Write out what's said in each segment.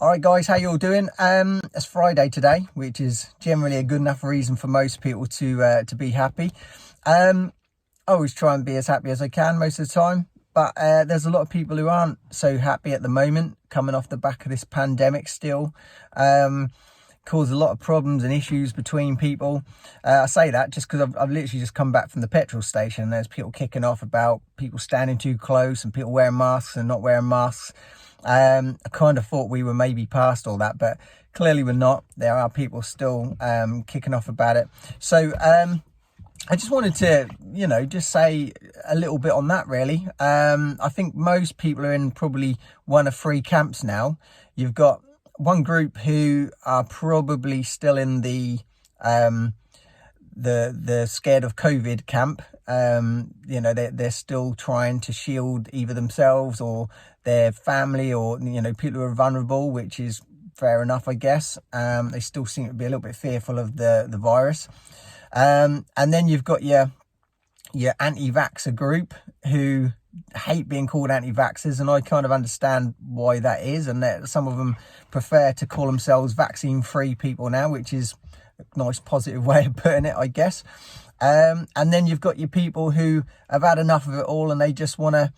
All right, guys, how you all doing? It's Friday today, which is generally a good enough reason for most people to be happy. I always try and be as happy as I can most of the time, but there's a lot of people who aren't so happy at the moment, coming off the back of this pandemic still. Caused a lot of problems and issues between people. I say that just because I've literally just come back from the petrol station. There's people kicking off about people standing too close and people wearing masks and not wearing masks. I kind of thought we were maybe past all that, but clearly we're not. There are people still kicking off about it. So I just wanted to, just say a little bit on that, really. I think most people are in probably one of three camps now. You've got one group who are probably still in the scared of COVID camp. They're still trying to shield either themselves or their family or, people who are vulnerable, which is fair enough, I guess. They still seem to be a little bit fearful of the virus. And then you've got your anti-vaxxer group who hate being called anti-vaxxers, and I kind of understand why that is, and that some of them prefer to call themselves vaccine-free people now, which is a nice positive way of putting it, I guess. And then you've got your people who have had enough of it all and they just want to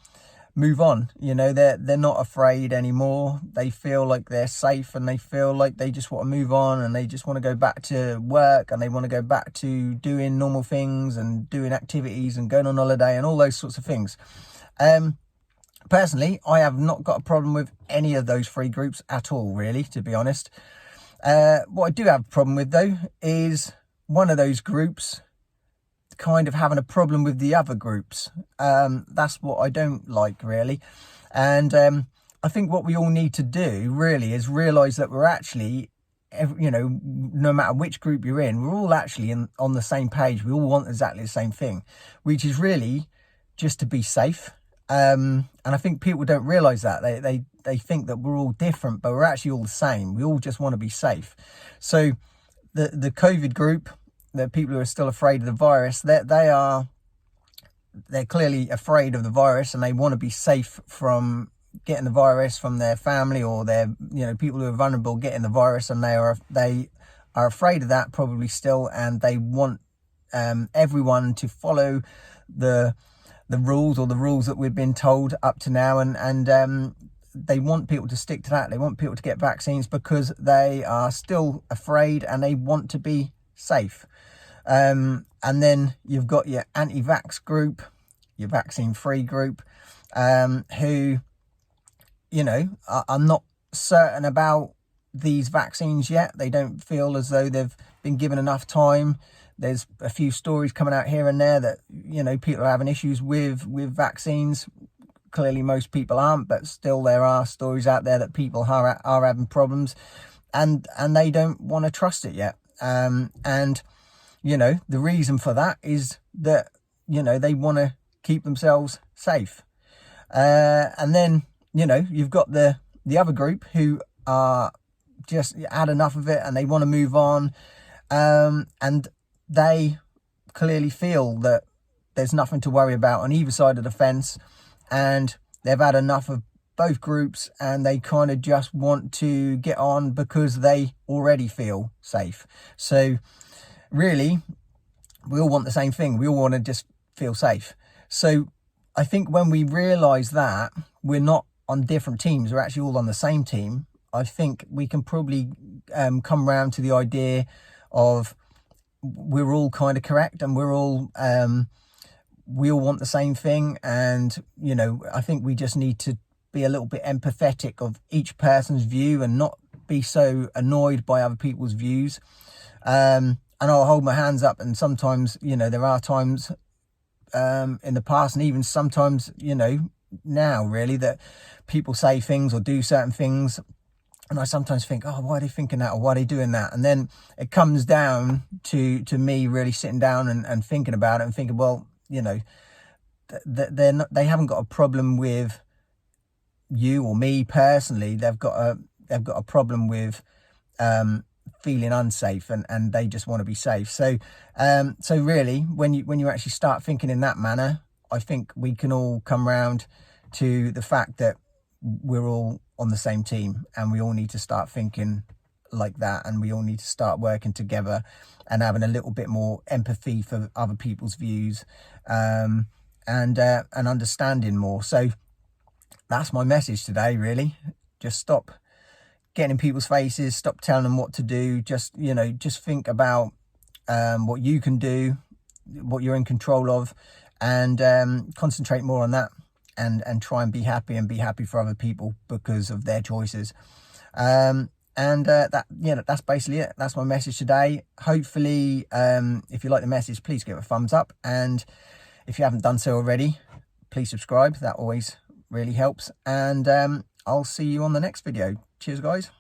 move on. They're not afraid anymore. They feel like they're safe and they feel like they just want to move on and they just want to go back to work and they want to go back to doing normal things and doing activities and going on holiday and all those sorts of things. Personally, I have not got a problem with any of those three groups at all, really, to be honest. What I do have a problem with, though, is one of those groups kind of having a problem with the other groups. That's what I don't like, really. And I think what we all need to do, really, is realise that we're actually, no matter which group you're in, we're all actually on the same page. We all want exactly the same thing, which is really just to be safe. And I think people don't realise that. They think that we're all different, but we're actually all the same. We all just want to be safe. So the COVID group, the people who are still afraid of the virus, they're clearly afraid of the virus and they want to be safe from getting the virus from their family or their people who are vulnerable getting the virus, and they are afraid of that probably still, and they want everyone to follow the rules or the rules that we've been told up to now, and they want people to stick to that. They want people to get vaccines because they are still afraid and they want to be safe. And then you've got your anti-vax group, your vaccine-free group, who, are not certain about these vaccines yet. They don't feel as though they've been given enough time. There's a few stories coming out here and there that, people are having issues with vaccines. Clearly, most people aren't, but still there are stories out there that people are having problems and they don't want to trust it yet. The reason for that is that, they want to keep themselves safe. And then, you've got the other group who are just had enough of it and they want to move on. And they clearly feel that there's nothing to worry about on either side of the fence, and they've had enough of both groups and they kind of just want to get on because they already feel safe. So really, we all want the same thing. We all want to just feel safe. So I think when we realise that we're not on different teams, we're actually all on the same team, I think we can probably come round to the idea of we're all kind of correct and we all want the same thing. And, I think we just need to be a little bit empathetic of each person's view and not be so annoyed by other people's views. And I'll hold my hands up, and sometimes, there are times in the past and even sometimes, now really, that people say things or do certain things and I sometimes think, oh, why are they thinking that, or why are they doing that? And then it comes down to me really sitting down and thinking about it and thinking, well, they haven't got a problem with you or me personally. They've got a problem with feeling unsafe, and they just want to be safe. So really, when you actually start thinking in that manner, I think we can all come round to the fact that we're all on the same team, and we all need to start thinking like that, and we all need to start working together and having a little bit more empathy for other people's views, and understanding more. So that's my message today, really. Just stop getting in people's faces, stop telling them what to do. Just think about what you can do, what you're in control of, and concentrate more on that, and try and be happy for other people because of their choices. That's basically it. That's my message today. Hopefully, if you like the message, please give it a thumbs up, and if you haven't done so already, please subscribe. That always really helps, and I'll see you on the next video. Cheers, guys.